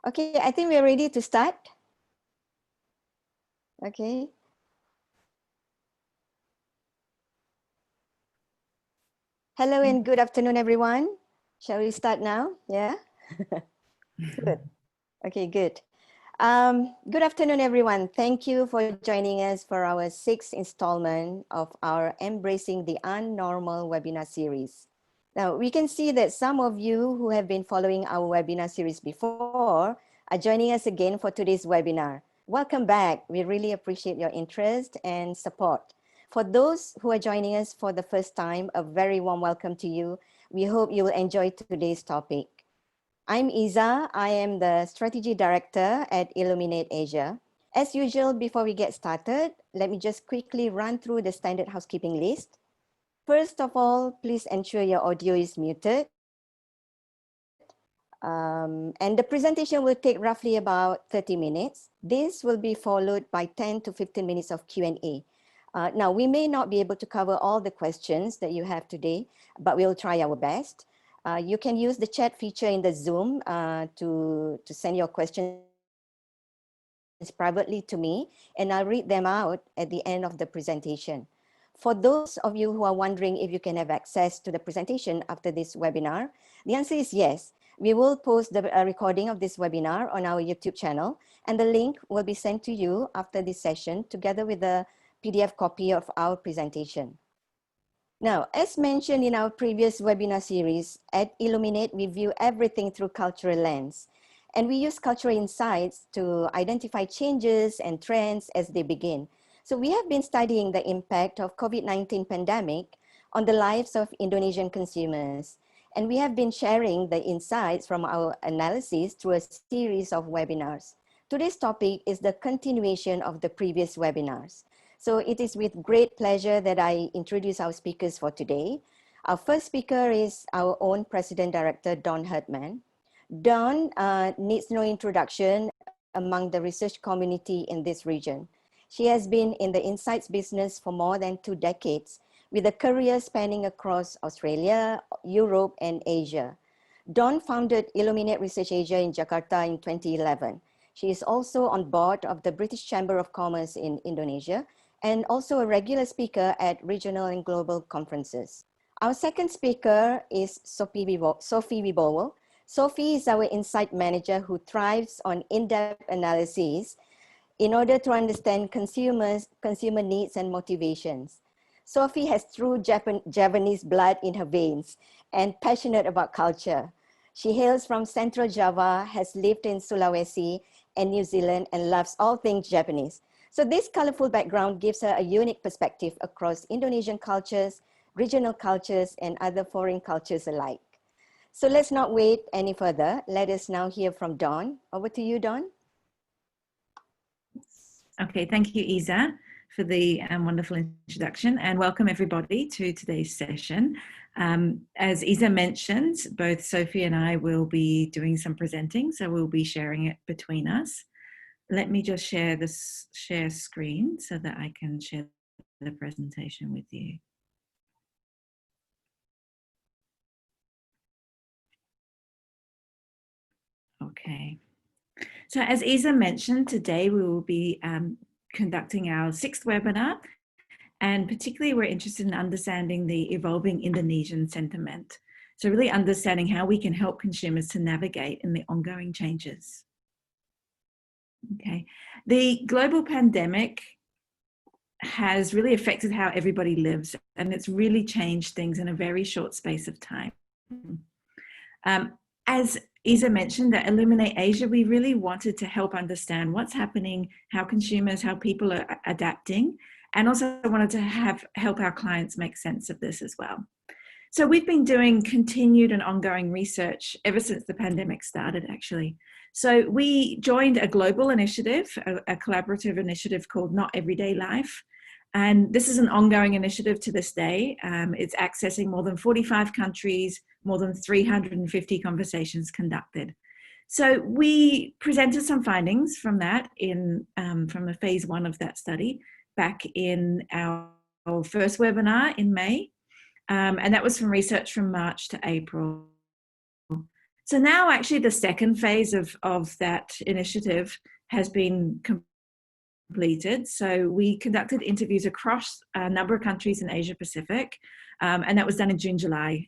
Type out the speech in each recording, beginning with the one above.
Okay, I think we're ready to start. Okay. Hello and good afternoon, everyone. Shall we start now? Yeah? Good. Okay, good. Good afternoon, everyone. Thank you for joining us for our 6th installment of our Embracing the Unnormal webinar series. Now, we can see that some of you who have been following our webinar series before are joining us again for today's webinar. Welcome back. We really appreciate your interest and support. For those who are joining us for the first time, a very warm welcome to you. We hope you will enjoy today's topic. I'm Iza. I am the Strategy Director at Illuminate Asia. As usual, before we get started, let me just quickly run through the standard housekeeping list. First of all, please ensure your audio is muted. And the presentation will take roughly about 30 minutes. This will be followed by 10 to 15 minutes of Q&A. Now, we may not be able to cover all the questions that you have today, but we'll try our best. You can use the chat feature in the Zoom to send your questions privately to me, and I'll read them out at the end of the presentation. For those of you who are wondering if you can have access to the presentation after this webinar, the answer is yes. We will post the recording of this webinar on our YouTube channel, and the link will be sent to you after this session together with the PDF copy of our presentation. Now, as mentioned in our previous webinar series, at Illuminate, we view everything through cultural lens. And we use cultural insights to identify changes and trends as they begin. So we have been studying the impact of COVID-19 pandemic on the lives of Indonesian consumers. And we have been sharing the insights from our analysis through a series of webinars. Today's topic is the continuation of the previous webinars. So it is with great pleasure that I introduce our speakers for today. Our first speaker is our own President Director, Dawn Herdman. Dawn needs no introduction among the research community in this region. She has been in the insights business for more than 2 decades, with a career spanning across Australia, Europe, and Asia. Dawn founded Illuminate Research Asia in Jakarta in 2011. She is also on board of the British Chamber of Commerce in Indonesia, and also a regular speaker at regional and global conferences. Our second speaker is Sophie Wibowo. Sophie is our insight manager who thrives on in-depth analysis in order to understand consumer needs and motivations. Sophie has true Javanese blood in her veins and passionate about culture. She hails from Central Java, has lived in Sulawesi and New Zealand, and loves all things Japanese. So this colorful background gives her a unique perspective across Indonesian cultures, regional cultures, and other foreign cultures alike. So let's not wait any further. Let us now hear from Dawn. Over to you, Dawn. Okay, thank you, Isa, for the wonderful introduction, and welcome everybody to today's session. As Isa mentioned, both Sophie and I will be doing some presenting, so we'll be sharing it between us. Let me just share this share screen so that I can share the presentation with you. Okay. So as Isa mentioned, today we will be conducting our 6th webinar, and particularly we're interested in understanding the evolving Indonesian sentiment. So really understanding how we can help consumers to navigate in the ongoing changes. Okay, the global pandemic has really affected how everybody lives, and it's really changed things in a very short space of time. As Isa mentioned, at Illuminate Asia, we really wanted to help understand what's happening, how consumers, how people are adapting, and also wanted to help our clients make sense of this as well. So we've been doing continued and ongoing research ever since the pandemic started, actually. So we joined a global initiative, a collaborative initiative called Not Everyday Life. And this is an ongoing initiative to this day. It's accessing more than 45 countries, more than 350 conversations conducted. So we presented some findings from that from the phase 1 of that study back in our first webinar in May. And that was from research from March to April. So now actually the second phase of that initiative has been completed. So we conducted interviews across a number of countries in Asia Pacific, and that was done in June, July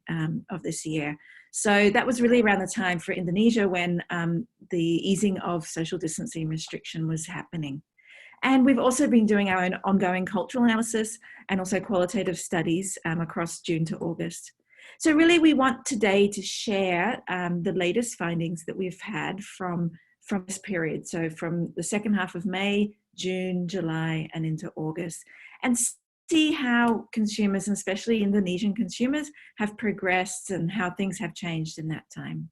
of this year. So that was really around the time for Indonesia when the easing of social distancing restriction was happening. And we've also been doing our own ongoing cultural analysis and also qualitative studies across June to August. So really we want today to share the latest findings that we've had from this period. So from the second half of May, June, July, and into August, and see how consumers, and especially Indonesian consumers, have progressed and how things have changed in that time.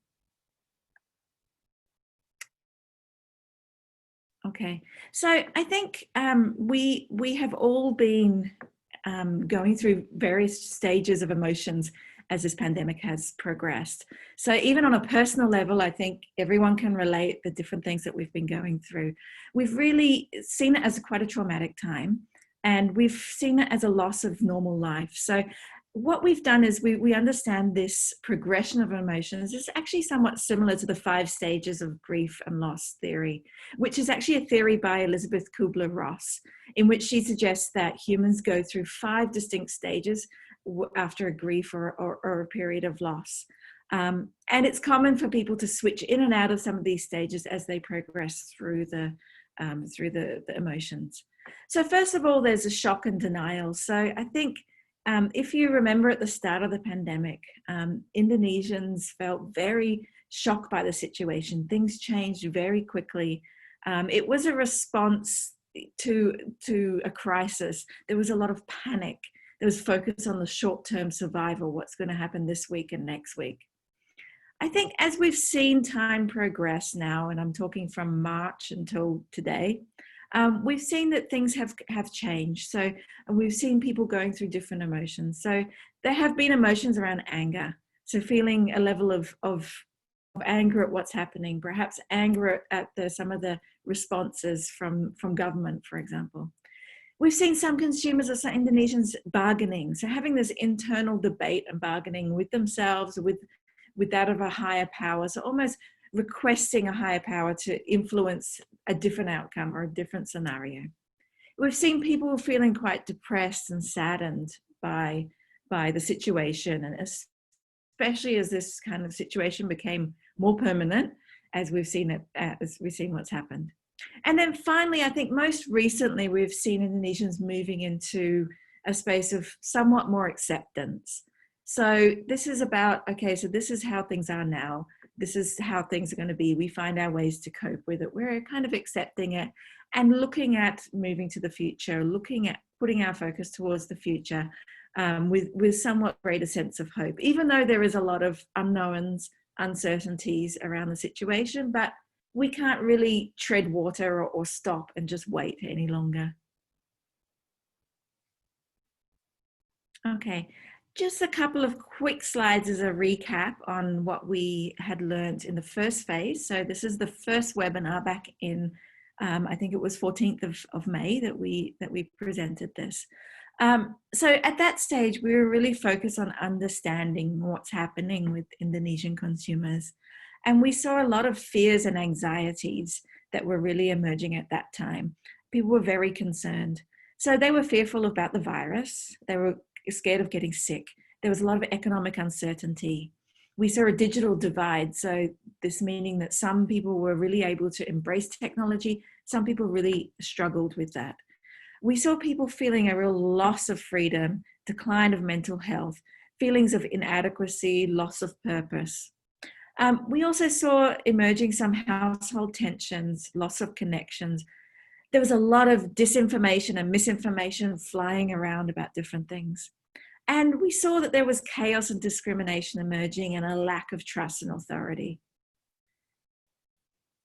Okay, so I think we have all been going through various stages of emotions as this pandemic has progressed. So even on a personal level, I think everyone can relate the different things that we've been going through. We've really seen it as quite a traumatic time, and we've seen it as a loss of normal life. So what we've done is we understand this progression of emotions is actually somewhat similar to the 5 stages of grief and loss theory, which is actually a theory by Elizabeth Kubler-Ross, in which she suggests that humans go through 5 distinct stages after a grief or a period of loss. And it's common for people to switch in and out of some of these stages as they progress through the emotions. So first of all, there's a shock and denial. So I think if you remember at the start of the pandemic, Indonesians felt very shocked by the situation. Things changed very quickly. It was a response to a crisis. There was a lot of panic. There was focus on the short-term survival, what's going to happen this week and next week. I think as we've seen time progress now, and I'm talking from March until today, we've seen that things have changed. So we've seen people going through different emotions. So there have been emotions around anger. So feeling a level of anger at what's happening, perhaps anger at some of the responses from government, for example. We've seen some consumers or some Indonesians bargaining. So having this internal debate and bargaining with themselves, with that of a higher power. So almost requesting a higher power to influence a different outcome or a different scenario. We've seen people feeling quite depressed and saddened by the situation, and especially as this kind of situation became more permanent, as we've seen what's happened. And then finally, I think most recently we've seen Indonesians moving into a space of somewhat more acceptance. So this is about, okay, so this is how things are now. This is how things are going to be. We find our ways to cope with it. We're kind of accepting it and looking at moving to the future, looking at putting our focus towards the future with somewhat greater sense of hope, even though there is a lot of unknowns, uncertainties around the situation, but we can't really tread water or stop and just wait any longer. Okay. Just a couple of quick slides as a recap on what we had learned in the first phase. So this is the first webinar back in, I think it was 14th of May that we presented this. So at that stage, we were really focused on understanding what's happening with Indonesian consumers. And we saw a lot of fears and anxieties that were really emerging at that time. People were very concerned. So they were fearful about the virus. They were scared of getting sick. There was a lot of economic uncertainty. We saw a digital divide. So this meaning that some people were really able to embrace technology. Some people really struggled with that. We saw people feeling a real loss of freedom, decline of mental health, feelings of inadequacy, loss of purpose. We also saw emerging some household tensions, loss of connections. There was a lot of disinformation and misinformation flying around about different things. And we saw that there was chaos and discrimination emerging and a lack of trust and authority.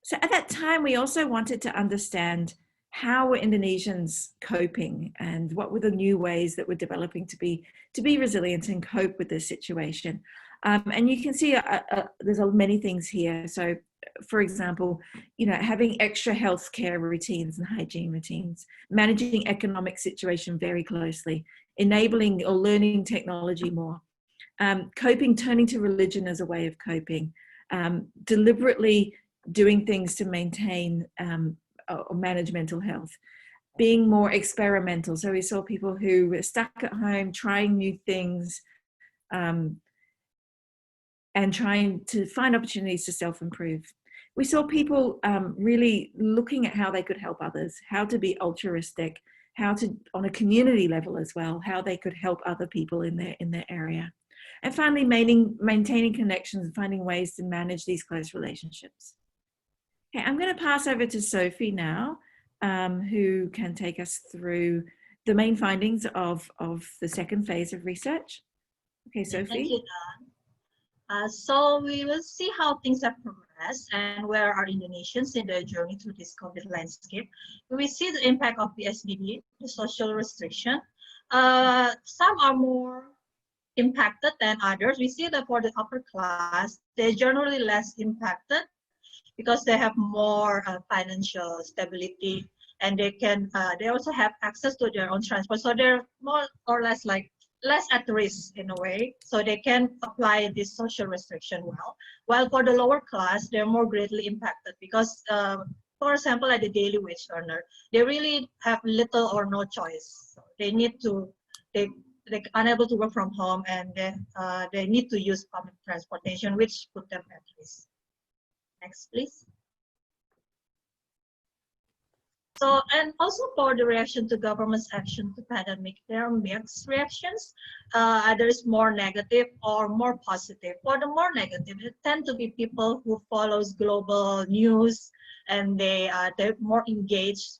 So at that time, we also wanted to understand how were Indonesians coping and what were the new ways that were developing to be resilient and cope with this situation. And you can see there's many things here. So for example, having extra healthcare routines and hygiene routines, managing economic situation very closely, enabling or learning technology more, coping, turning to religion as a way of coping, deliberately doing things to maintain or manage mental health, being more experimental. So we saw people who were stuck at home trying new things, and trying to find opportunities to self-improve. We saw people really looking at how they could help others, how to be altruistic, how to, on a community level as well, how they could help other people in their area. And finally, maintaining connections and finding ways to manage these close relationships. Okay, I'm going to pass over to Sophie now, who can take us through the main findings of the second phase of research. Okay, Sophie. Thank you, Dan. So we will see how things have progressed and where are Indonesians in their journey through this COVID landscape. We see the impact of PSBB, the social restriction. Some are more impacted than others. We see that for the upper class, they're generally less impacted because they have more financial stability, and they also have access to their own transport. So they're more or less like less at risk in a way, so they can apply this social restriction well. While for the lower class, they're more greatly impacted because, for example, like the daily wage earner, they really have little or no choice. So they need to, they're unable to work from home, and they need to use public transportation, which put them at risk. Next, please. So, and also for the reaction to government's action to pandemic, there are mixed reactions. Either is more negative or more positive. For the more negative, it tend to be people who follows global news, and they're more engaged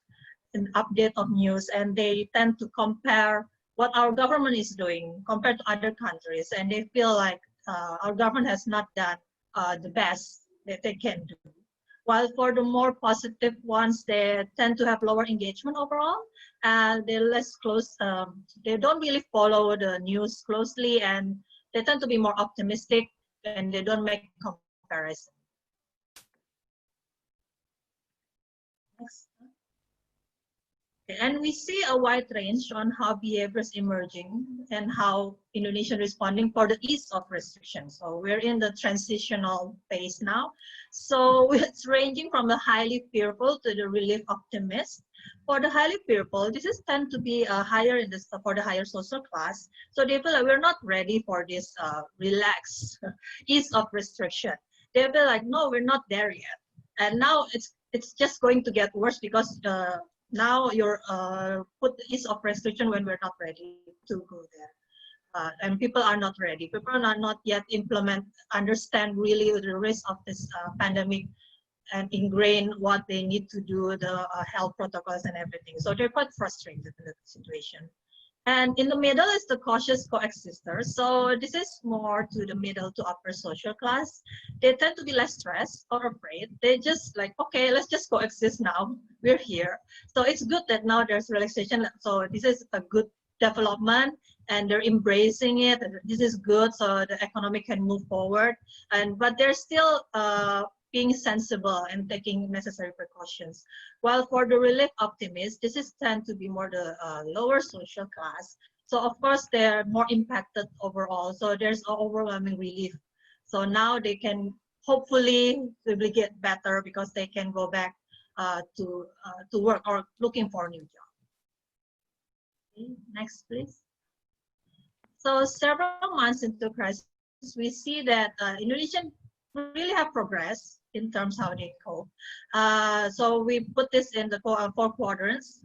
in update of news, and they tend to compare what our government is doing compared to other countries, and they feel like our government has not done the best that they can do. While for the more positive ones, they tend to have lower engagement overall, and they're less close. They don't really follow the news closely, and they tend to be more optimistic, and they don't make comparison. Next. And we see a wide range on how behavior is emerging and how Indonesia responding for the ease of restrictions. So we're in the transitional phase now. So it's ranging from the highly fearful to the relief optimist. For the highly fearful, this is tend to be higher in this for the higher social class. So they feel like we're not ready for this relaxed ease of restriction. They feel like, no, we're not there yet. And now it's just going to get worse because now you're put the ease of restriction when we're not ready to go there. And people are not ready. People are not yet understand really the risk of this pandemic and ingrain what they need to do, the health protocols and everything. So they're quite frustrated in the situation. And in the middle is the cautious coexisters. So this is more to the middle to upper social class. They tend to be less stressed or afraid. They just like, okay, let's just coexist now. We're here. So it's good that now there's relaxation. So this is a good development, and they're embracing it. This is good, so the economy can move forward. But they're still being sensible and taking necessary precautions. While for the relief optimists, this is tend to be more the lower social class. So of course they're more impacted overall. So there's an overwhelming relief. So now they can hopefully get better because they can go back to work or looking for a new job. Okay, next, please. So several months into crisis, we see that Indonesian really have progressed in terms how they cope. So we put this in the 4 quadrants.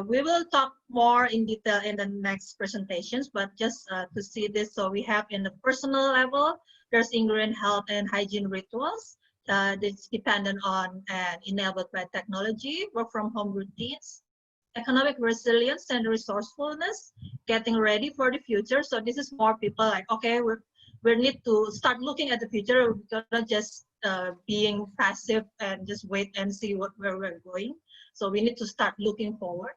We will talk more in detail in the next presentations, but just to see this, so we have in the personal level, there's ingrained health and hygiene rituals that's dependent on and enabled by technology, work from home routines, economic resilience and resourcefulness, getting ready for the future. So this is more people like, okay, we need to start looking at the future. We're not just being passive and just wait and see where we're going. So we need to start looking forward.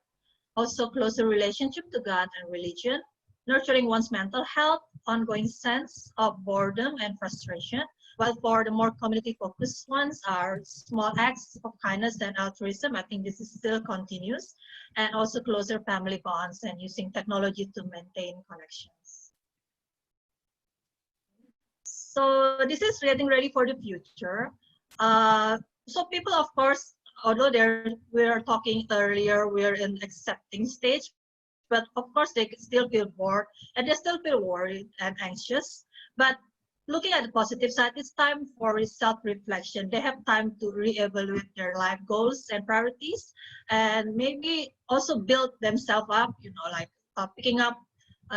Also, closer relationship to God and religion, nurturing one's mental health, ongoing sense of boredom and frustration. While for the more community-focused ones are small acts of kindness and altruism. I think this is still continuous. And also closer family bonds and using technology to maintain connections. So this is getting ready for the future. So people, of course, although we are talking earlier, we're in accepting stage, but of course they still feel bored and they still feel worried and anxious. But looking at the positive side, it's time for self-reflection. They have time to reevaluate their life goals and priorities, and maybe also build themselves up, like picking up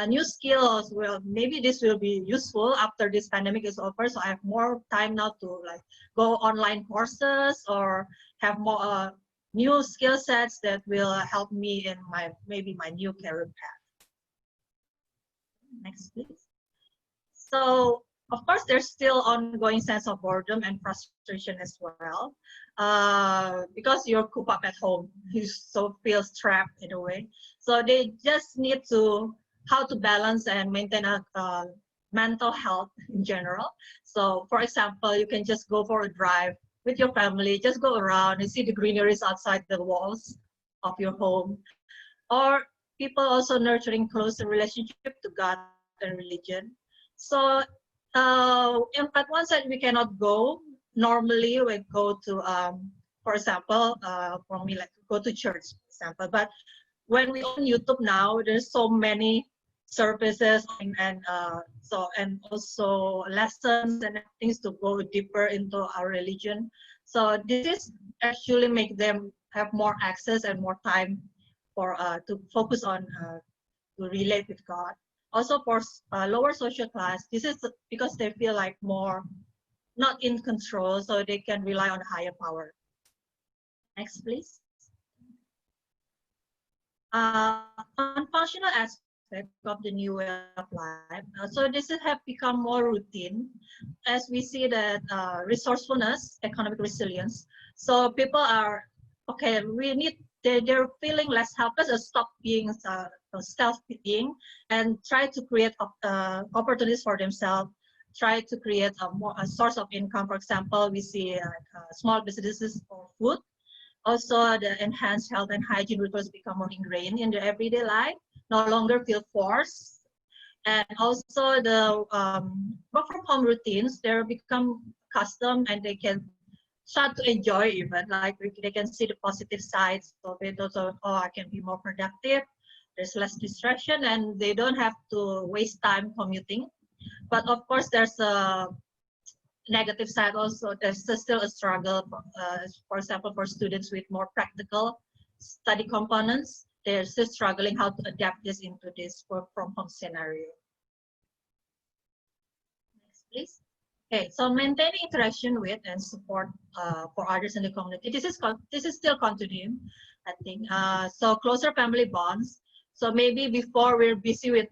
new skills. Well, maybe this will be useful after this pandemic is over, so I have more time now to like go online courses or have more new skill sets that will help me in maybe my new career path. Next, please. So of course, there's still ongoing sense of boredom and frustration as well, because you're cooped up at home, you so feel trapped in a way. So they just need to how to balance and maintain a mental health in general. So for example, you can just go for a drive with your family, just go around and see the greeneries outside the walls of your home. Or people also nurturing closer relationship to God and religion. So at one side we cannot go. Normally we go to, for example, for me, like go to church, for example. But when we on YouTube now, there's so many services and also lessons and things to go deeper into our religion. So this is actually make them have more access and more time for to focus on to relate with God. Also for lower social class, this is because they feel like more not in control, so they can rely on higher power. Next, please. On functional aspect of the new way of life, so this have become more routine as we see that resourcefulness, economic resilience. So people are, okay, we need, they're feeling less helpless or stop being self-pitying and try to create opportunities for themselves, try to create a source of income. For example, we see small businesses for food. Also, the enhanced health and hygiene rituals become more ingrained in their everyday life, no longer feel forced. And also the work from home routines, they become custom and they can start to enjoy even, like they can see the positive sides of it also. Oh, I can be more productive, there's less distraction, and they don't have to waste time commuting. But of course, there's a negative side also. There's still a struggle, for example, for students with more practical study components. They're still struggling how to adapt this into this work from home scenario. Next, please. Okay, so maintaining interaction with and support for others in the community. This is still continuing, I think. So closer family bonds. So maybe before we're busy with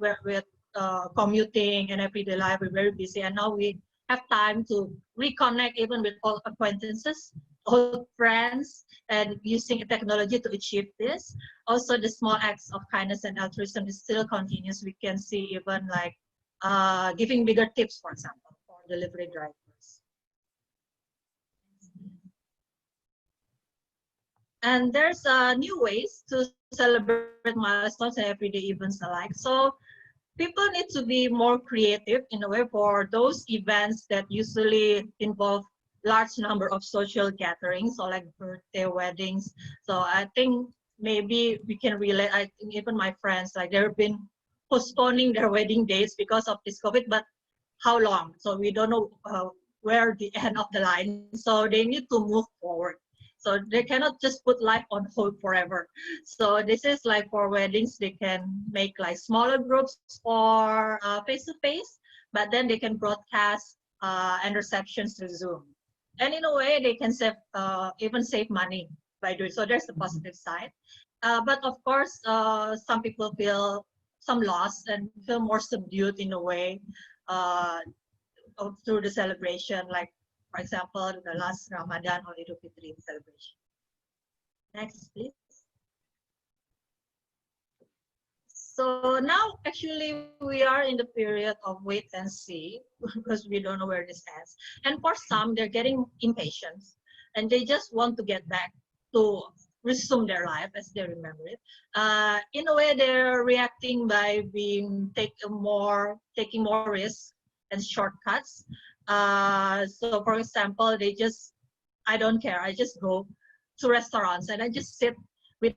commuting and everyday life, we're very busy, and now we have time to reconnect even with old acquaintances, old friends, and using technology to achieve this. Also, the small acts of kindness and altruism is still continuous. We can see even like giving bigger tips, for example, for delivery drivers. And there's new ways to celebrate milestones and everyday events alike. So people need to be more creative in a way for those events that usually involve large number of social gatherings, or like birthday, weddings. So I think maybe we can relate. I think even my friends, like they've been postponing their wedding dates because of this COVID, but how long? So we don't know where the end of the line. So they need to move forward. So they cannot just put life on hold forever. So this is like for weddings, they can make like smaller groups or face-to-face, but then they can broadcast and receptions through Zoom. And in a way, they can save even save money by doing so. There's the positive side. But of course, some people feel some loss and feel more subdued in a way through the celebration, like for example, the last Ramadan or Idul Fitri celebration. Next, please. So now actually we are in the period of wait and see because we don't know where this ends. And for some, they're getting impatient and they just want to get back to resume their life as they remember it. In a way, they're reacting by taking more risks and shortcuts. So for example, I don't care. I just go to restaurants and I just sit with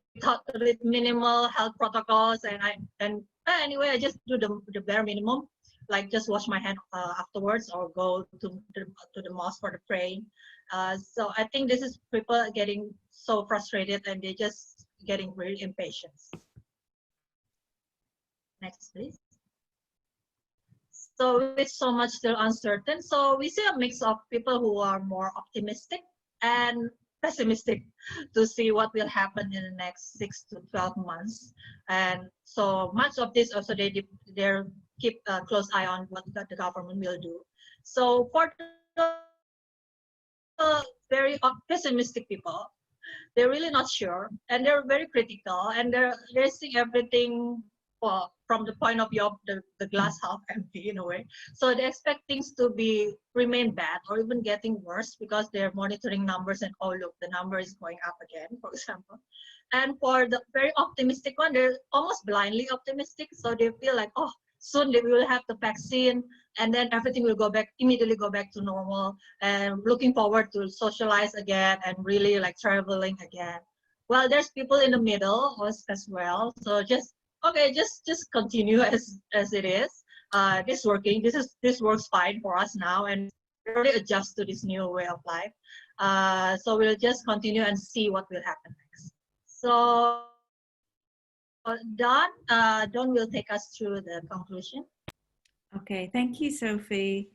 minimal health protocols, and anyway, I just do the bare minimum, like just wash my hand afterwards, or go to the mosque for the praying. So I think this is people getting so frustrated and they just getting very impatient. Next, please. So with so much still uncertain, so we see a mix of people who are more optimistic and pessimistic to see what will happen in the next 6 to 12 months. And so much of this also they keep a close eye on what the government will do. So for the very pessimistic people, they're really not sure, and they're very critical, and they're seeing everything from the point of view of the glass half empty in a way. So they expect things to remain bad or even getting worse because they're monitoring numbers and, oh look, the number is going up again, for example. And for the very optimistic one, they're almost blindly optimistic. So they feel like, oh, soon we will have the vaccine, and then everything will immediately go back to normal, and looking forward to socialize again and really like traveling again. Well, there's people in the middle as well. So just continue as it is. This works fine for us now, and really adjust to this new way of life. So we'll just continue and see what will happen next. So Don will take us through the conclusion. Okay, thank you, Sophie.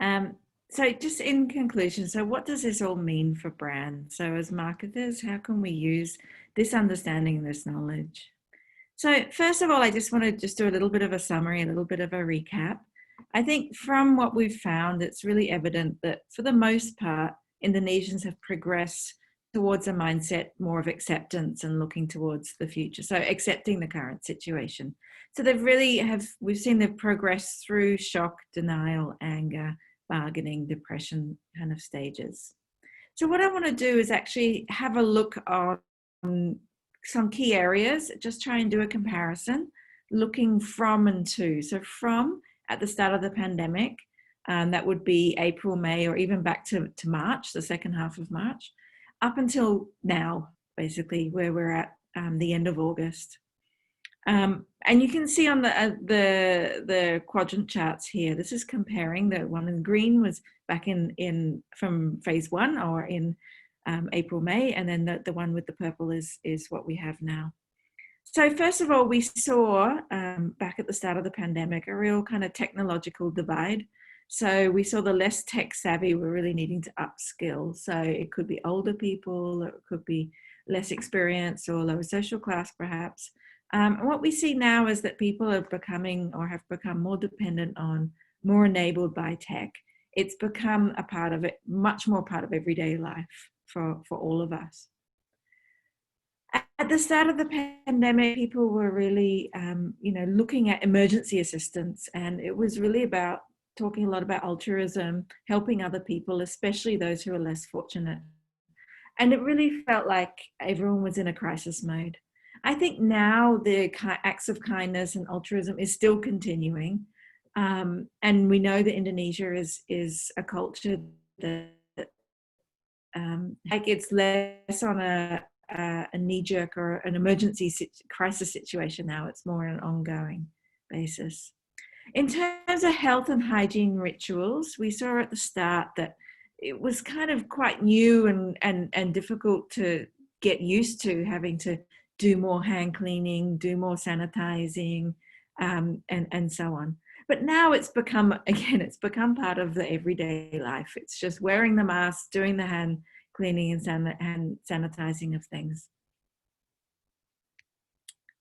So just in conclusion, so what does this all mean for brands? So as marketers, how can we use this understanding and this knowledge? So first of all, I just want to do a little bit of a summary, a little bit of a recap. I think from what we've found, it's really evident that for the most part, Indonesians have progressed towards a mindset more of acceptance and looking towards the future. So accepting the current situation. So we've seen they've progressed through shock, denial, anger, bargaining, depression kind of stages. So what I want to do is actually have a look on some key areas, just try and do a comparison, looking from and to. So from at the start of the pandemic, that would be April, May, or even back to March, the second half of March, up until now, basically, where we're at the end of August. And you can see on the quadrant charts here, this is comparing. The one in green was back from phase 1 or in April, May, and then the one with the purple is what we have now. So first of all, we saw back at the start of the pandemic a real kind of technological divide. So we saw the less tech savvy were really needing to upskill. So it could be older people, or it could be less experienced or lower social class perhaps. And what we see now is that people are becoming or have become more dependent on, more enabled by tech. It's become a part of it, much more part of everyday life for all of us. At the start of the pandemic, people were really, looking at emergency assistance, and it was really about talking a lot about altruism, helping other people, especially those who are less fortunate. And it really felt like everyone was in a crisis mode. I think now the acts of kindness and altruism is still continuing. And we know that Indonesia is a culture that it's less on a knee-jerk or an emergency crisis situation now. It's more on an ongoing basis. In terms of health and hygiene rituals, we saw at the start that it was kind of quite new and difficult to get used to, having to do more hand cleaning, do more sanitizing, and so on. But now it's become part of the everyday life. It's just wearing the mask, doing the hand cleaning and sanitizing of things.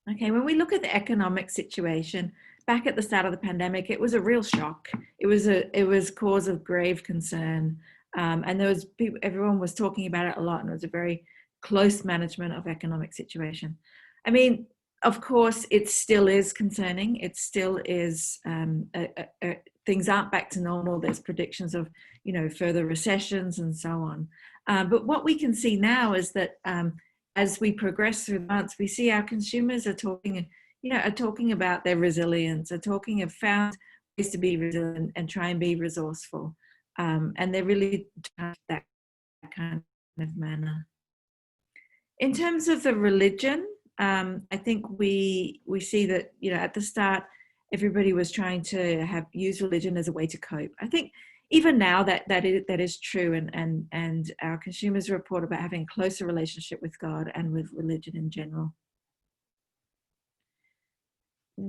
Okay, when we look at the economic situation, back at the start of the pandemic, it was a real shock. It was cause of grave concern. And everyone was talking about it a lot, and it was a very close management of economic situation. I mean, of course, it still is concerning. It still is, things aren't back to normal. There's predictions of, further recessions and so on. But what we can see now is that as we progress through months, we see our consumers are talking about their resilience, are found ways to be resilient and try and be resourceful. And they're really that kind of manner. In terms of the religion, I think we see that, you know, at the start, everybody was trying to use religion as a way to cope. I think even now that is true, and our consumers report about having a closer relationship with God and with religion in general.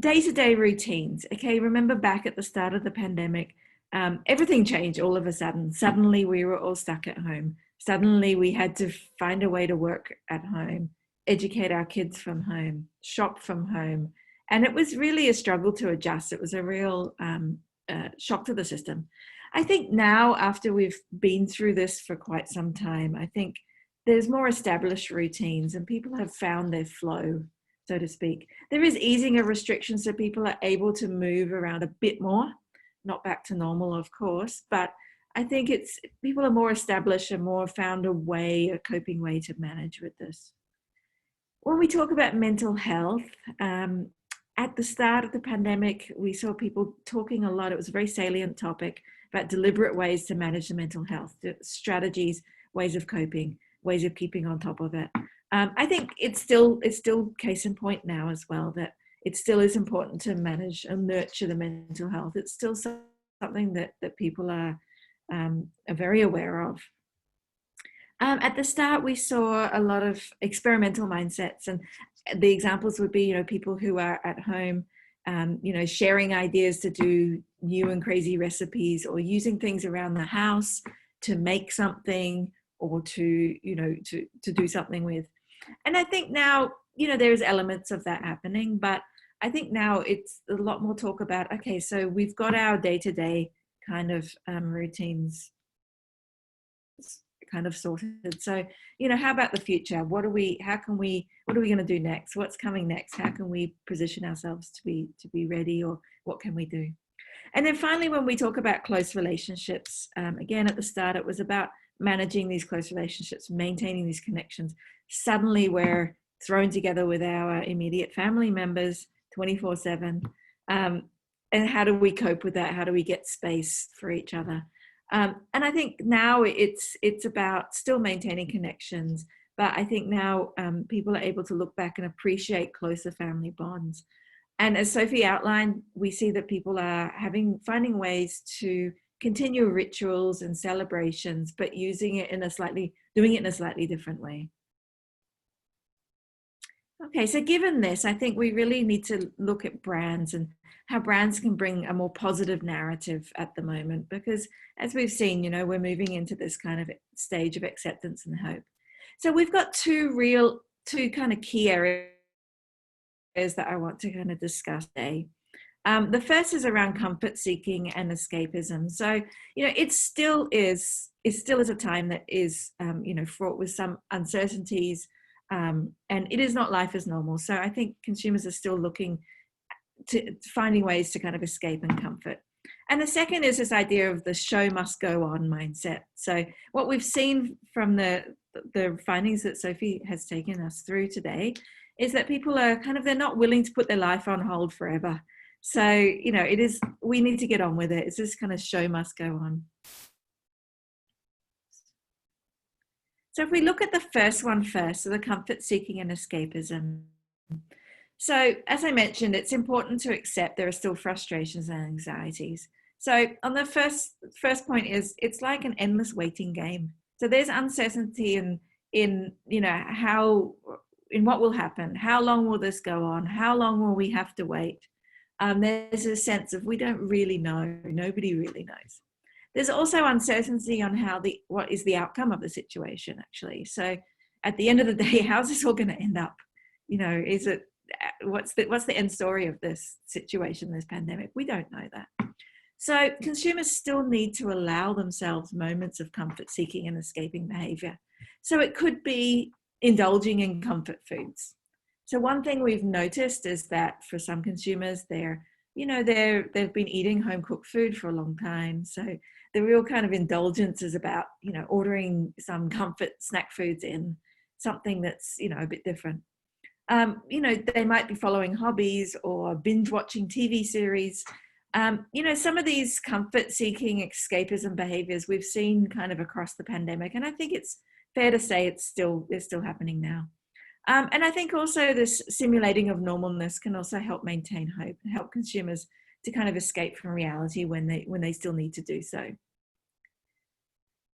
Day-to-day routines. Okay, remember back at the start of the pandemic, everything changed all of a sudden. Suddenly we were all stuck at home. Suddenly we had to find a way to work at home, educate our kids from home, shop from home. And it was really a struggle to adjust. It was a real shock to the system. I think now, after we've been through this for quite some time, I think there's more established routines and people have found their flow, so to speak. There is easing of restrictions, so people are able to move around a bit more, not back to normal, of course, but I think people are more established and more found a coping way to manage with this. When we talk about mental health, at the start of the pandemic, we saw people talking a lot. It was a very salient topic about deliberate ways to manage the mental health, strategies, ways of coping, ways of keeping on top of it. I think it's still case in point now as well, that it still is important to manage and nurture the mental health. It's still something that people are very aware of. At the start, we saw a lot of experimental mindsets, and the examples would be, you know, people who are at home, you know, sharing ideas to do new and crazy recipes, or using things around the house to make something, or to, you know, to do something with. And I think now, you know, there's elements of that happening, but I think now it's a lot more talk about, okay, so we've got our day-to-day kind of routines kind of sorted. So, you know, how about the future? What are we going to do next? What's coming next? How can we position ourselves to be ready, or what can we do? And then finally, when we talk about close relationships, again, at the start, it was about managing these close relationships, maintaining these connections. Suddenly we're thrown together with our immediate family members 24/7. And how do we cope with that? How do we get space for each other? And I think now it's about still maintaining connections, but I think now people are able to look back and appreciate closer family bonds. And as Sophie outlined, we see that people are finding ways to continue rituals and celebrations, but doing it in a slightly different way. Okay, so given this, I think we really need to look at brands and how brands can bring a more positive narrative at the moment, because as we've seen, you know, we're moving into this kind of stage of acceptance and hope. So we've got two kind of key areas that I want to kind of discuss today. The first is around comfort seeking and escapism. So, you know, it still is a time that is, you know, fraught with some uncertainties, and it is not life as normal. So I think consumers are still looking to finding ways to kind of escape and comfort. And the second is this idea of the show must go on mindset. So what we've seen from the findings that Sophie has taken us through today is that people are they're not willing to put their life on hold forever. So, you know, we need to get on with it. It's this kind of show must go on. So if we look at the first one first, so the comfort seeking and escapism. So as I mentioned, it's important to accept there are still frustrations and anxieties. So on the first point is, it's like an endless waiting game. So there's uncertainty in you know, in what will happen, how long will this go on, how long will we have to wait? There's a sense of we don't really know, nobody really knows. There's also uncertainty on what is the outcome of the situation, actually. So at the end of the day, how's this all going to end up? You know, what's the end story of this situation, this pandemic? We don't know that. So consumers still need to allow themselves moments of comfort seeking and escaping behavior. So it could be indulging in comfort foods. So one thing we've noticed is that for some consumers, they've been eating home cooked food for a long time. So the real kind of indulgence is about, you know, ordering some comfort snack foods in, something that's, you know, a bit different. You know, they might be following hobbies or binge watching TV series, You know, some of these comfort-seeking escapism behaviours we've seen kind of across the pandemic, and I think it's fair to say it's still happening now. And I think also this simulating of normalness can also help maintain hope and help consumers to kind of escape from reality when they still need to do so.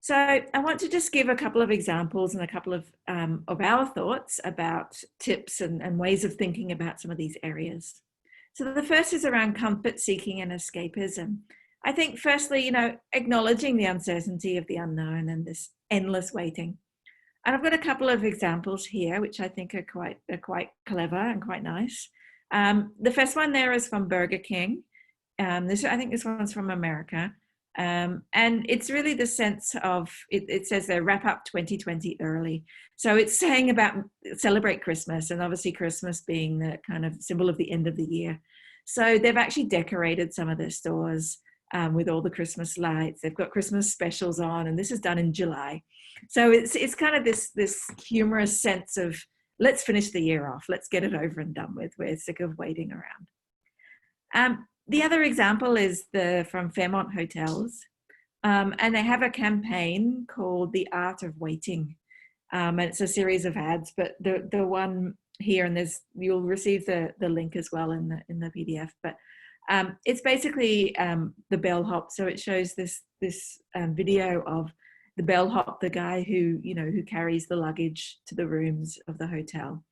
So I want to just give a couple of examples and a couple of our thoughts about tips and ways of thinking about some of these areas. So the first is around comfort seeking and escapism. I think firstly, you know, acknowledging the uncertainty of the unknown and this endless waiting. And I've got a couple of examples here, which I think are quite clever and quite nice. The first one there is from Burger King. I think this one's from America. And it's really the sense of, it says there, wrap up 2020 early. So it's saying about celebrate Christmas, and obviously Christmas being the kind of symbol of the end of the year. So they've actually decorated some of their stores with all the Christmas lights. They've got Christmas specials on, and this is done in July. So it's kind of this humorous sense of, let's finish the year off. Let's get it over and done with. We're sick of waiting around. The other example is from Fairmont Hotels, and they have a campaign called The Art of Waiting, and it's a series of ads. But the one here, and you'll receive the link as well in the PDF. But it's basically the bellhop. So it shows this video of the bellhop, the guy who carries the luggage to the rooms of the hotel.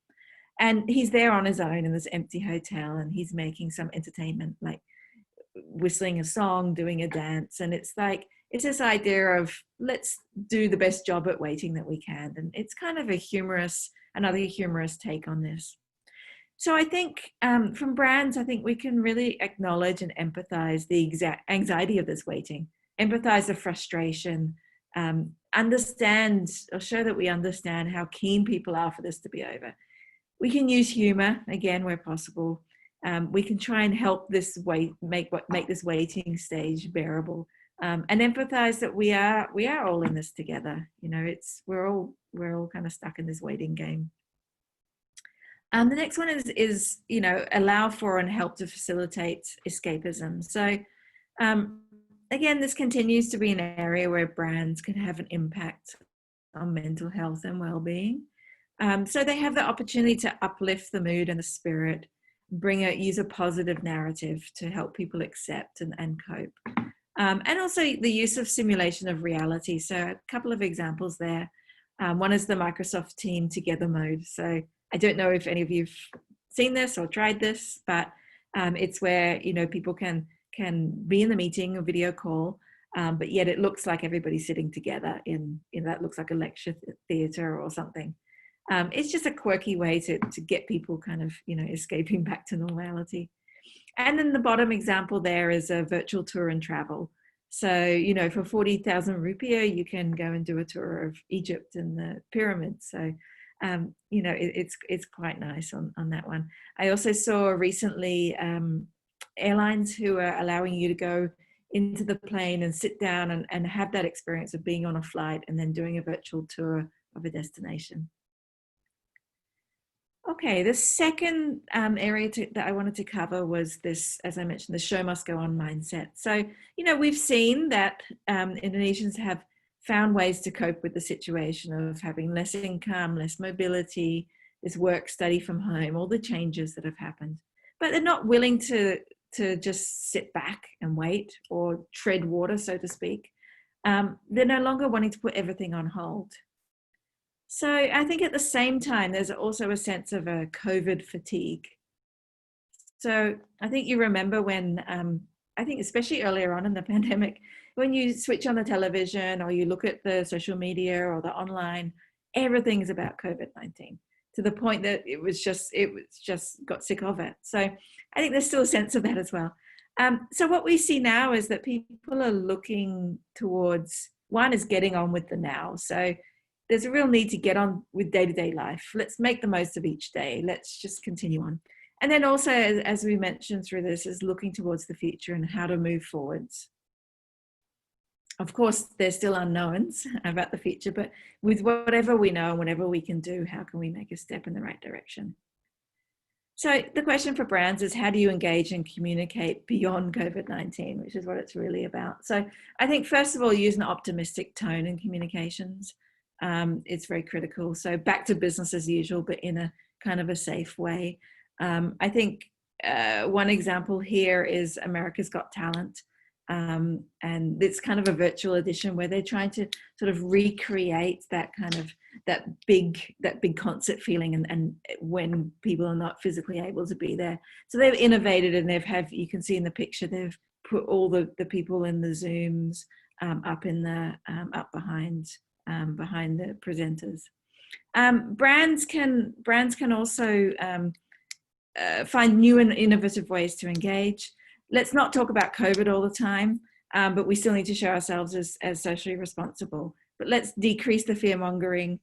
And he's there on his own in this empty hotel, and he's making some entertainment, like whistling a song, doing a dance. And it's this idea of, let's do the best job at waiting that we can. And it's kind of another humorous take on this. So I think from brands, I think we can really acknowledge and empathize the exact anxiety of this waiting, empathize the frustration, understand or show that we understand how keen people are for this to be over. We can use humor again where possible. We can try and help this make this waiting stage bearable, and empathize that we are all in this together. You know, we're all kind of stuck in this waiting game. The next one is allow for and help to facilitate escapism. So again, this continues to be an area where brands can have an impact on mental health and well-being. So they have the opportunity to uplift the mood and the spirit, use a positive narrative to help people accept and cope. And also the use of simulation of reality. So a couple of examples there. One is the Microsoft Team Together mode. So I don't know if any of you've seen this or tried this, but it's where people can be in the meeting, a video call, but yet it looks like everybody's sitting together in that looks like a lecture theatre or something. It's just a quirky way to get people kind of, escaping back to normality. And then the bottom example there is a virtual tour and travel. So, for 40,000 rupiah, you can go and do a tour of Egypt and the pyramids. So, it's quite nice on that one. I also saw recently airlines who are allowing you to go into the plane and sit down and have that experience of being on a flight and then doing a virtual tour of a destination. Okay, the second area that I wanted to cover was this, as I mentioned, the show must go on mindset. So, we've seen that Indonesians have found ways to cope with the situation of having less income, less mobility, this work, study from home, all the changes that have happened. But they're not willing to just sit back and wait or tread water, so to speak. They're no longer wanting to put everything on hold. So I think at the same time, there's also a sense of a COVID fatigue. So I think you remember when, I think especially earlier on in the pandemic, when you switch on the television or you look at the social media or the online, everything's about COVID-19 to the point that it was just got sick of it. So I think there's still a sense of that as well. So what we see now is that people are looking towards, one is getting on with the now. So there's a real need to get on with day-to-day life. Let's make the most of each day. Let's just continue on. And then also, as we mentioned through this, is looking towards the future and how to move forwards. Of course, there's still unknowns about the future, but with whatever we know and whatever we can do, how can we make a step in the right direction? So the question for brands is, how do you engage and communicate beyond COVID-19, which is what it's really about. So I think, first of all, use an optimistic tone in communications. It's very critical. So back to business as usual, but in a kind of a safe way. I think one example here is America's Got Talent. And it's kind of a virtual edition where they're trying to sort of recreate that kind of that big concert feeling, and when people are not physically able to be there. So they've innovated, and you can see in the picture, they've put all the people in the Zooms up in the up behind the presenters. Brands can also find new and innovative ways to engage. Let's not talk about COVID all the time, but we still need to show ourselves as socially responsible. But let's decrease the fear mongering.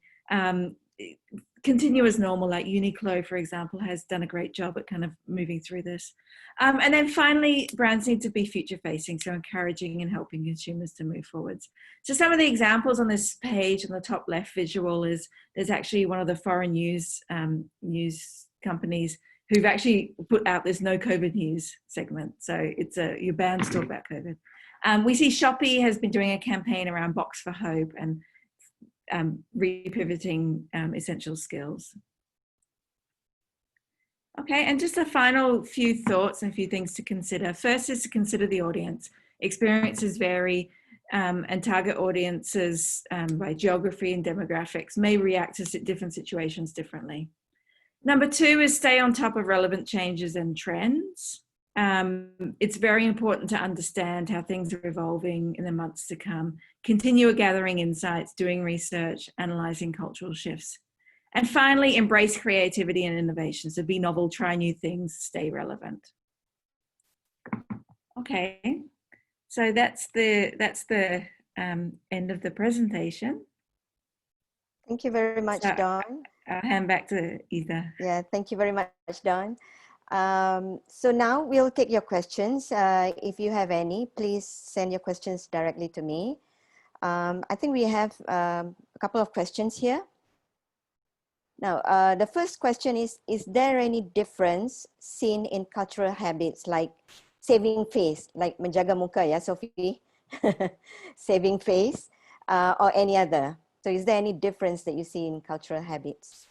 Continue as normal, like Uniqlo, for example, has done a great job at kind of moving through this. And then finally, brands need to be future facing, so encouraging and helping consumers to move forwards. So some of the examples on this page on the top left visual is, there's actually one of the foreign news companies who've actually put out this no COVID news segment. So it's you're banned to talk about COVID. We see Shopee has been doing a campaign around Box for Hope and repivoting essential skills. Okay, and just a final few thoughts and a few things to consider. First is to consider the audience. Experiences vary, and target audiences by geography and demographics may react to different situations differently. Number two is stay on top of relevant changes and trends. It's very important to understand how things are evolving in the months to come. Continue gathering insights, doing research, analysing cultural shifts. And finally, embrace creativity and innovation. So be novel, try new things, stay relevant. Okay, so that's the end of the presentation. Thank you very much, Dawn. I'll hand back to Ida. Yeah, thank you very much, Dawn. So now we'll take your questions. If you have any, please send your questions directly to me. I think we have a couple of questions here. Now, the first question is there any difference seen in cultural habits like saving face, like menjaga muka, yeah, Sophie? Saving face, or any other? So is there any difference that you see in cultural habits?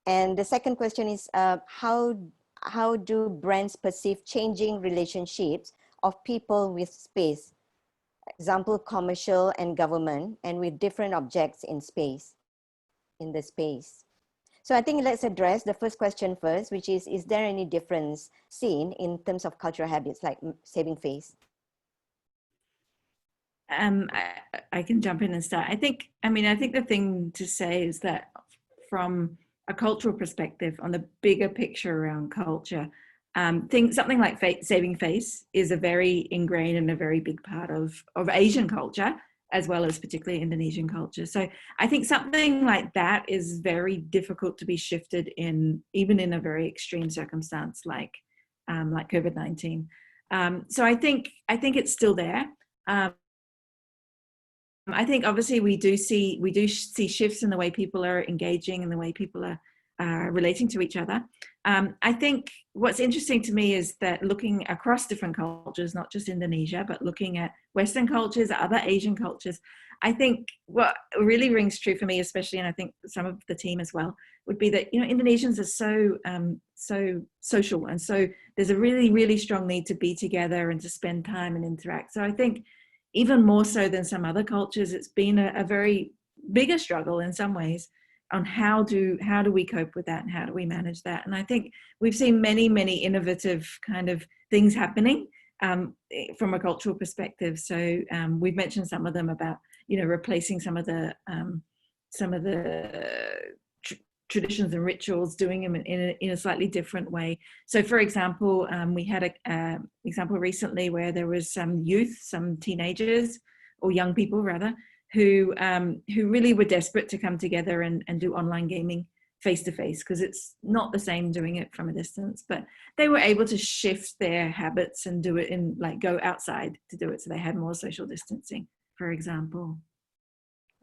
And the second question is, how do brands perceive changing relationships of people with space? Example, commercial and government, and with different objects in the space. So I think let's address the first question first, which is there any difference seen in terms of cultural habits like saving face? I can jump in and start. I think the thing to say is that from a cultural perspective, on the bigger picture around culture, something like saving face is a very ingrained and a very big part of Asian culture, as well as particularly Indonesian culture. So I think something like that is very difficult to be shifted even in a very extreme circumstance like COVID-19. So I think it's still there. I think obviously we do see shifts in the way people are engaging and the way people are relating to each other. I think what's interesting to me is that looking across different cultures, not just Indonesia, but looking at Western cultures, other Asian cultures, I think what really rings true for me, especially, and I think some of the team as well, would be that, Indonesians are so social, and so there's a really, really strong need to be together and to spend time and interact. So I think even more so than some other cultures, it's been a very bigger struggle in some ways on how do we cope with that and how do we manage that. And I think we've seen many, many innovative kind of things happening from a cultural perspective. So we've mentioned some of them about, replacing some of the traditions and rituals, doing them in a slightly different way. So for example, we had an example recently where there was some teenagers, or young people rather, who really were desperate to come together and do online gaming face-to-face, because it's not the same doing it from a distance, but they were able to shift their habits and do it go outside to do it. So they had more social distancing, for example.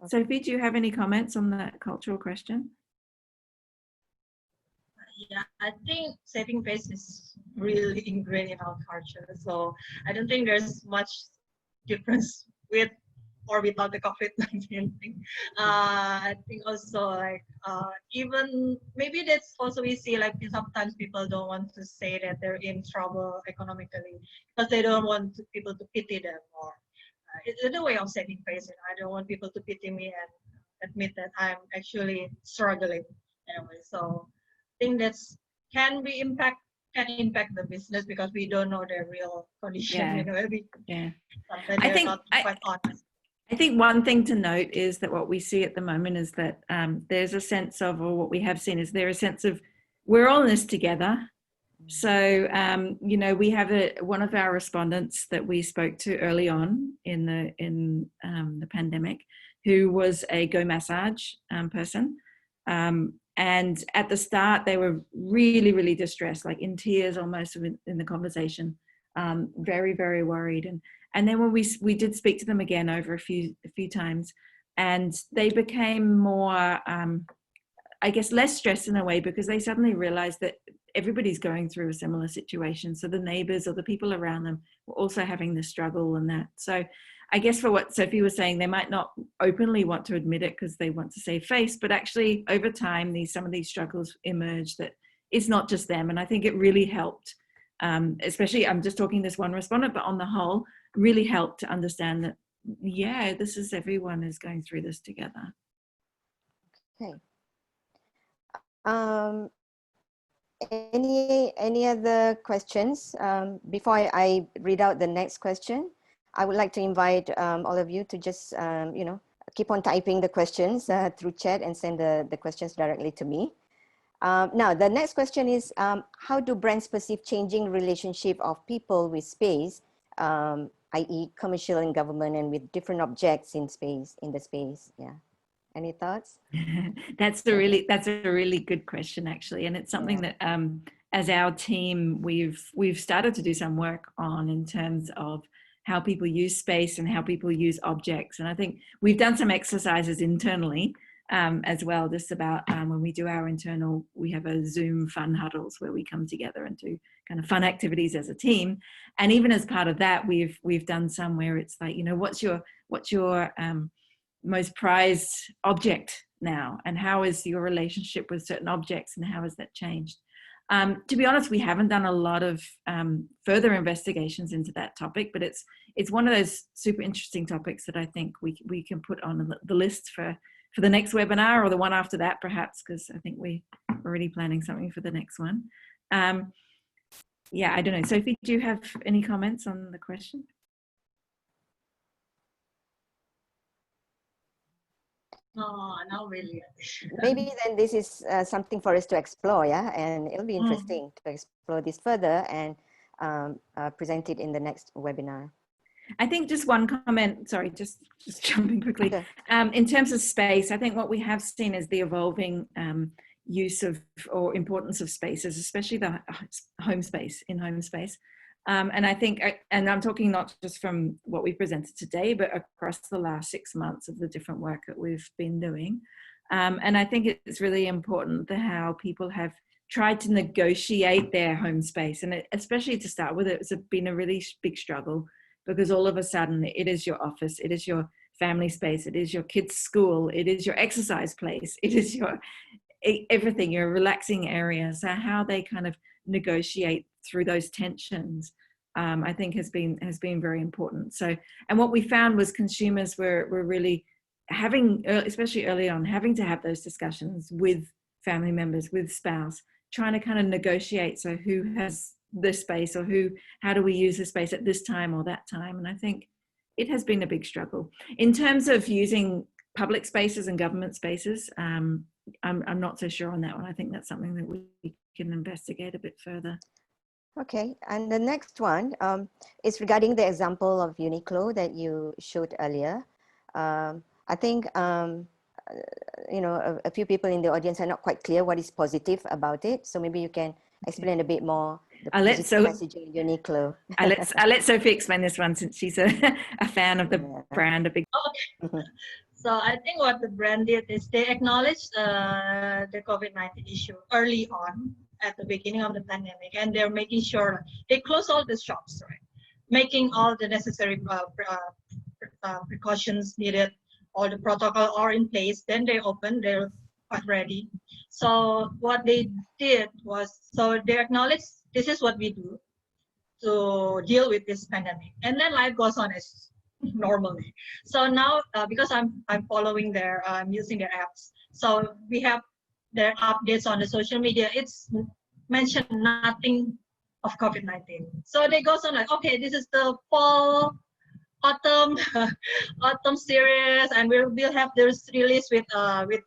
Sophie, do you have any comments on that cultural question? Yeah, I think saving face is really ingrained in our culture. So I don't think there's much difference with or without the COVID-19 thing. I think also like even maybe that's also we see like sometimes people don't want to say that they're in trouble economically because they don't want people to pity them, or it's a way of saving face. I don't want people to pity me and admit that I'm actually struggling anyway. So I think that's can impact the business because we don't know their real condition. Yeah. You know, Yeah. sometimes I they're think not quite honest. I think one thing to note is that what we see at the moment is that there's a sense of, or what we have seen is there a sense of, we're all in this together. So, you know, we have one of our respondents that we spoke to early on in the pandemic, who was a Go Massage person. And at the start, they were really, really distressed, like in tears almost in the conversation, very, very worried. And then when we did speak to them again over a few times, and they became more, I guess, less stressed in a way, because they suddenly realized that everybody's going through a similar situation. So the neighbors or the people around them were also having this struggle and that. So I guess for what Sophie was saying, they might not openly want to admit it because they want to save face, but actually over time, some of these struggles emerge that it's not just them. And I think it really helped, especially, I'm just talking this one respondent, but on the whole, really helped to understand that, yeah, this is, everyone is going through this together. Okay. Any other questions? Before I read out the next question, I would like to invite all of you to just, you know, keep on typing the questions through chat and send the questions directly to me. Now, the next question is, how do brands perceive changing relationship of people with space, i.e. commercial and government, and with different objects in the space? Yeah. Any thoughts? That's a really good question, actually, and it's something that as our team we've started to do some work on, in terms of how people use space and how people use objects. And I think we've done some exercises internally as well, just about when we do our internal, we have a Zoom fun huddles where we come together and do kind of fun activities as a team. And even as part of that, we've done some where it's like, you know, what's your most prized object now, and how is your relationship with certain objects, and how has that changed? To be honest, we haven't done a lot of further investigations into that topic, but it's one of those super interesting topics that I think we can put on the list for the next webinar, or the one after that perhaps, because I think we're already planning something for the next one. Yeah, I don't know. Sophie, do you have any comments on the question? No, not really. Maybe then this is something for us to explore, yeah? And it'll be interesting to explore this further and present it in the next webinar. I think just one comment, sorry, just jumping quickly. Okay. In terms of space, I think what we have seen is the evolving use of, or importance of spaces, especially the home space, in-home space. And I think, and I'm talking not just from what we presented today, but across the last 6 months of the different work that we've been doing. And I think it's really important how people have tried to negotiate their home space. And especially to start with, it's been a really big struggle, because all of a sudden it is your office, it is your family space, it is your kids' school, it is your exercise place, it is your everything, your relaxing area. So how they kind of negotiate through those tensions, I think has been very important. So, and what we found was consumers were really having, especially early on, having to have those discussions with family members, with spouse, trying to kind of negotiate. So who has this space, or how do we use the space at this time or that time? And I think it has been a big struggle. In terms of using public spaces and government spaces, I'm not so sure on that one. I think that's something that we can investigate a bit further. Okay, and the next one is regarding the example of Uniqlo that you showed earlier. I think, you know, a few people in the audience are not quite clear what is positive about it. So maybe you can explain a bit more the positive messaging in Uniqlo. I'll let Sophie explain this one, since she's a fan of the brand. Okay. So I think what the brand did is they acknowledged the COVID-19 issue early on. at the beginning of the pandemic, and they're making sure they close all the shops, right? Making all the necessary precautions needed, all the protocol are in place. Then they open, they're quite ready. So what they did was, so they acknowledged this is what we do to deal with this pandemic, and then life goes on as normally. So now, because I'm following their, I'm using their apps. So we have their updates on the social media. It's mentioned nothing of COVID-19. So they goes on like, okay, this is the fall, autumn, autumn series, and we'll have this release with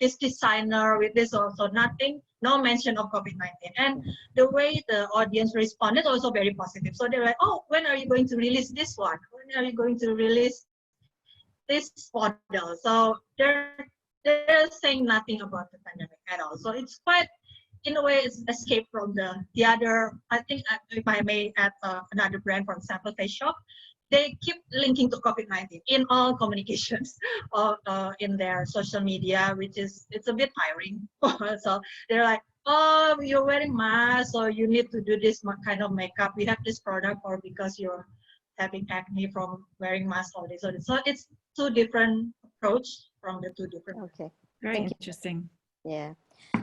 this designer, with this also. Nothing, no mention of COVID-19. And the way the audience responded also very positive. So they're like, oh, when are you going to release this one? When are you going to release this model? So they're saying nothing about the pandemic at all. So it's quite, in a way, it's escape from the other. I think, if I may add another brand, for example, Face Shop, they keep linking to COVID-19 in all communications in their social media, which is, it's a bit tiring. So they're like, oh, you're wearing mask, so you need to do this kind of makeup. We have this product, or because you're having acne from wearing mask all day. So it's two different approach from the two different. Okay. Very Thank you. interesting. Yeah.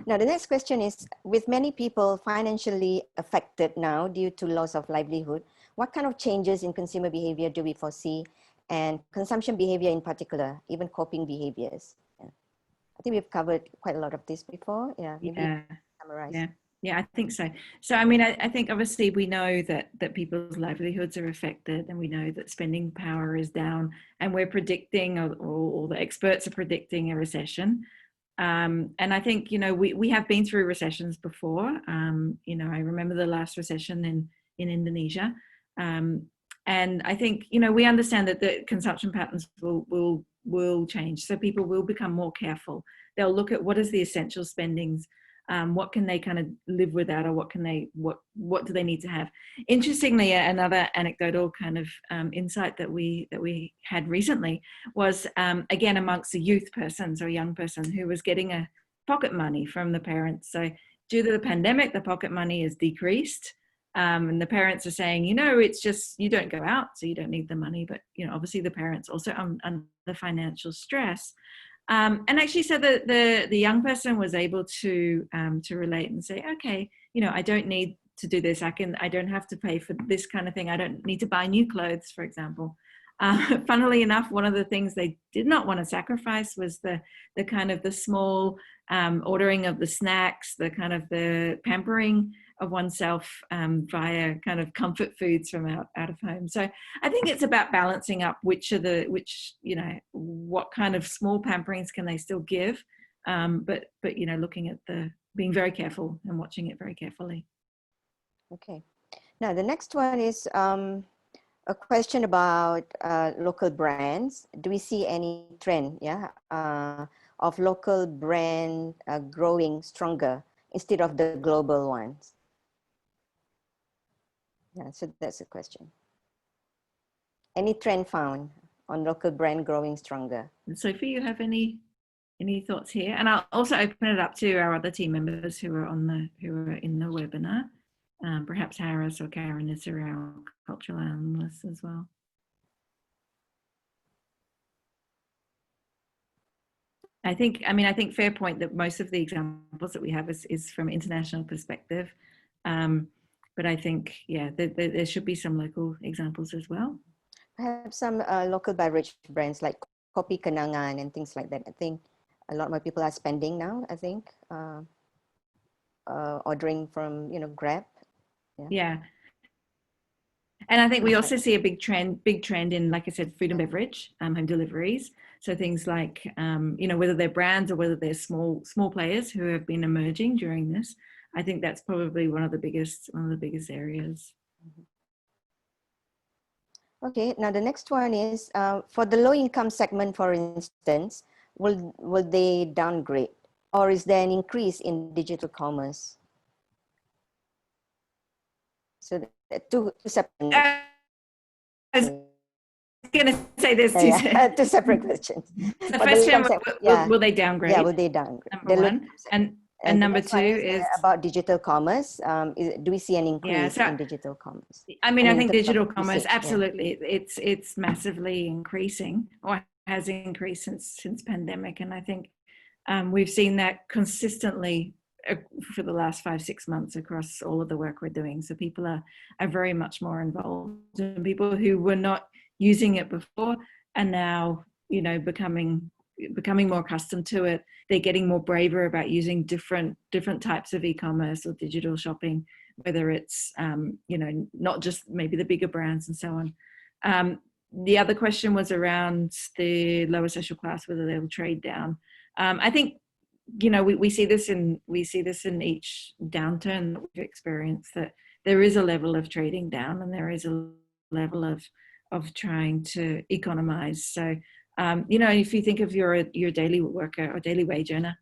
Now, the next question is, with many people financially affected now due to loss of livelihood, what kind of changes in consumer behavior do we foresee, and consumption behavior in particular, even coping behaviors? Yeah. I think we've covered quite a lot of this before. Yeah. Yeah. Summarize. Yeah, I think so. So, I mean, I think obviously we know that people's livelihoods are affected, and we know that spending power is down, and we're predicting, or the experts are predicting, a recession. And I think, you know, we have been through recessions before. You know, I remember the last recession in Indonesia. And I think, you know, we understand that the consumption patterns will change. So people will become more careful. They'll look at what is the essential spendings, what can they kind of live without, or what do they need to have. Interestingly, another anecdotal kind of insight that we had recently was, again, amongst a youth person, so a young person who was getting a pocket money from the parents. So due to the pandemic, the pocket money is decreased. And the parents are saying, you know, it's just, you don't go out, so you don't need the money. But, you know, obviously the parents also under financial stress. And actually, so the young person was able to relate and say, okay, you know, I don't need to do this. I don't have to pay for this kind of thing. I don't need to buy new clothes, for example. Funnily enough, one of the things they did not want to sacrifice was the kind of the small ordering of the snacks, the kind of the pampering of oneself via kind of comfort foods from out of home. So I think it's about balancing up which, you know, what kind of small pamperings can they still give, but you know, looking at being very careful and watching it very carefully. Okay. Now the next one is a question about local brands. Do we see any trend, of local brand growing stronger instead of the global ones? Yeah, so that's the question. Any trend found on local brand growing stronger? And Sophie, you have any thoughts here? And I'll also open it up to our other team members who are in the webinar. Perhaps Harris or Karen is our cultural analysts as well. I think fair point that most of the examples that we have is from international perspective. But I think, yeah, there should be some local examples as well. I have some local beverage brands like Kopi Kenangan and things like that. I think a lot more people are spending now, I think, ordering from, you know, Grab. Yeah. And I think we also see a big trend in, like I said, food and beverage, home deliveries. So things like, you know, whether they're brands or whether they're small players who have been emerging during this. I think that's probably one of the biggest areas. Okay, now the next one is for the low income segment, for instance, will they downgrade, or is there an increase in digital commerce? So two separate. I was going to say there's two separate questions. The first one, will they downgrade? Yeah, will they downgrade? Number one. And the number next one two is about digital commerce. Do we see an increase so, in digital commerce? I mean, I in think terms of digital commerce, usage, absolutely, it's massively increasing, or has increased since pandemic, and I think we've seen that consistently for the last 5-6 months across all of the work we're doing. So people are very much more involved, and people who were not using it before are now, you know, becoming more accustomed to it. They're getting more braver about using different types of e-commerce or digital shopping, whether it's you know, not just maybe the bigger brands and so on. The other question was around the lower social class, whether they'll trade down. I think, you know, we see this in each downturn that we've experienced, that there is a level of trading down and there is a level of trying to economize. So you know, if you think of your daily worker or daily wage earner,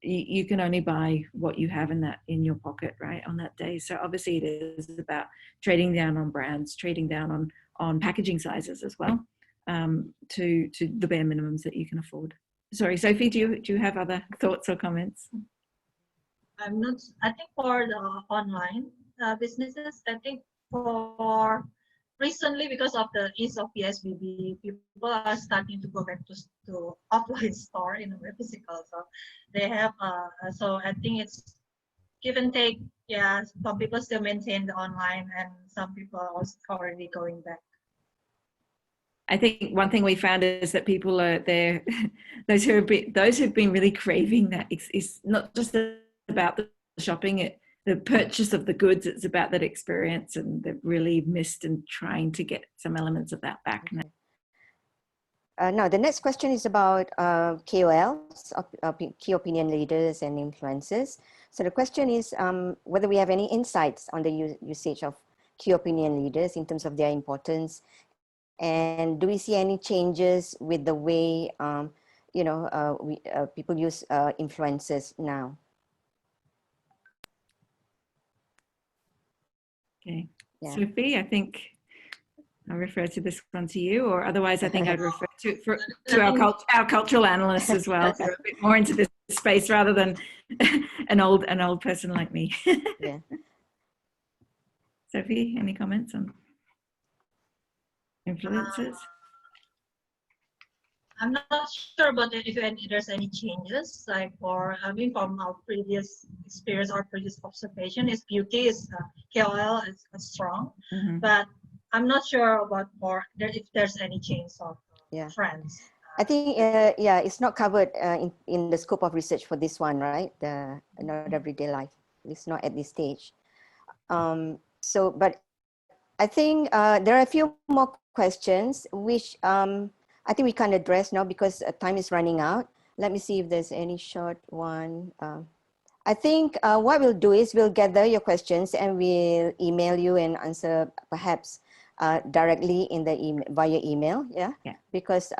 you can only buy what you have in your pocket, right, on that day. So obviously it is about trading down on brands, trading down on packaging sizes as well, to the bare minimums that you can afford. Sorry, Sophie, do you have other thoughts or comments? I think for the online businesses, I think for recently, because of the ease of PSBB, people are starting to go back to offline store in a physical. So they have, so I think it's give and take. Yeah, some people still maintain the online, and some people are also already going back. I think one thing we found is that people are there, those who've been really craving that. It's not just about the shopping, the purchase of the goods, it's about that experience, and they've really missed and trying to get some elements of that back now. Now, the next question is about KOLs, key opinion leaders and influencers. So the question is whether we have any insights on the usage of key opinion leaders in terms of their importance, and do we see any changes with the way you know, people use influencers now? Okay, yeah. Sophie, I think I'll refer to this one to you, or otherwise I think I'd refer to our cultural analysts as well, who are a bit more into this space rather than an old person like me. Yeah. Sophie, any comments on influencers? I'm not sure about if there's any changes. Like from our previous experience or previous observation, is beauty is KOL is strong, but I'm not sure about if there's any change of trends. I think yeah, it's not covered in the scope of research for this one, right? The not everyday life. It's not at this stage. So, but I think there are a few more questions which I think we can't address now because time is running out. Let me see if there's any short one. I think what we'll do is we'll gather your questions and we'll email you and answer perhaps directly in the via email. Yeah. Because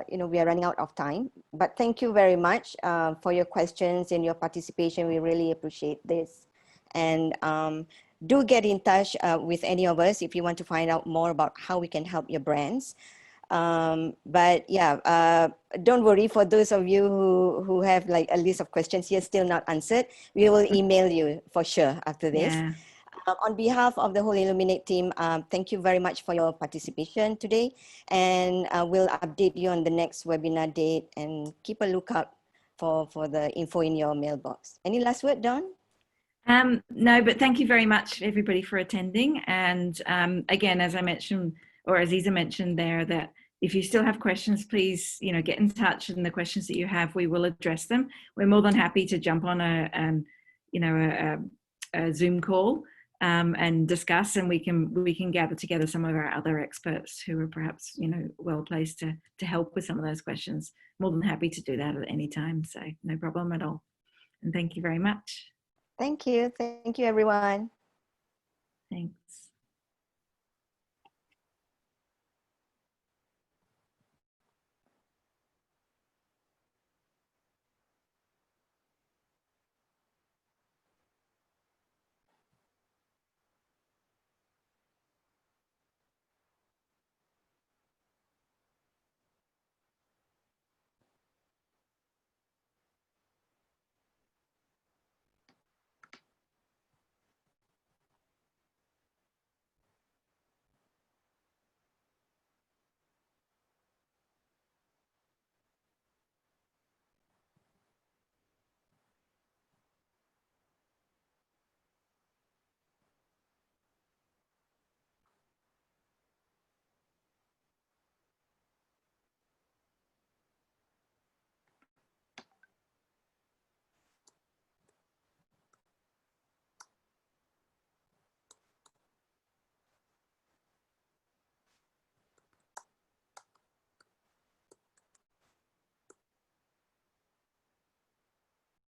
you know, we are running out of time. But thank you very much for your questions and your participation. We really appreciate this. And do get in touch with any of us if you want to find out more about how we can help your brands. But yeah, don't worry, for those of you who have like a list of questions here still not answered, we will email you for sure after this. On behalf of the whole Illuminate team, thank you very much for your participation today, and we'll update you on the next webinar date, and keep a lookout for the info in your mailbox. Any last word, Dawn? No, but thank you very much everybody for attending, and again, as I mentioned, or as Isa mentioned there, that if you still have questions, please, you know, get in touch, and the questions that you have, we will address them. We're more than happy to jump on a Zoom call and discuss, and we can gather together some of our other experts who are perhaps, you know, well placed to help with some of those questions. More than happy to do that at any time, so no problem at all. And thank you very much. Thank you. Thank you, everyone. Thanks.